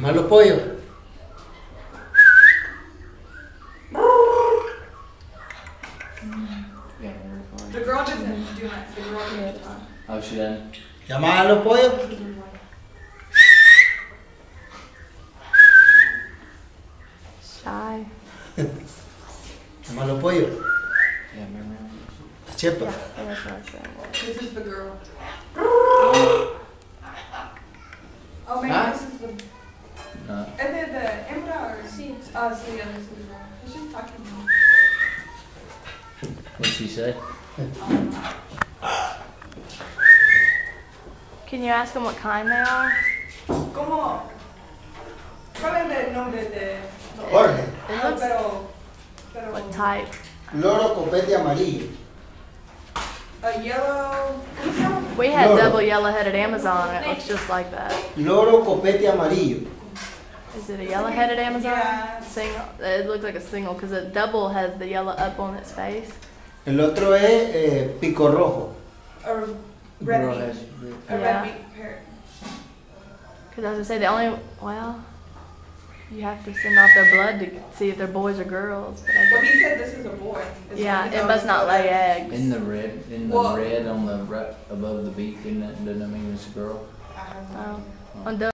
Malo pollo. The girl doesn't do that. The girl doesn't. Oh, she done? Llama a los pollos. Shy. Llama a los pollos. Yeah, remember? Chepa. Yeah, that's what I said. This is the girl. Oh man, Huh? this is the. No. And then the Emra or C. Oh, so yeah, this is the girl. She's just talking to me. What'd she say? Can you ask them what kind they are? ¿Cómo? ¿Cuál es el nombre de? Jorge. It looks Pero. what type. Loro copete amarillo. A yellow. ¿Cómo se llama? We had Loro. double yellow-headed Amazon and it looks just like that. Loro copete amarillo. Is it a yellow-headed Amazon? Yeah. Single. It looks like a single because a double has the yellow up on its face. El otro es pico rojo. A red Girl meat. has- A Yeah. red meat parrot. Because I was gonna say the only you have to send off their blood to see if they're boys or girls. But I Well, guess, he said this is a boy. yeah, it must not lay eggs. In the red, Well- red on the right above the beak, doesn't that mean it's a girl? I don't know. Oh. On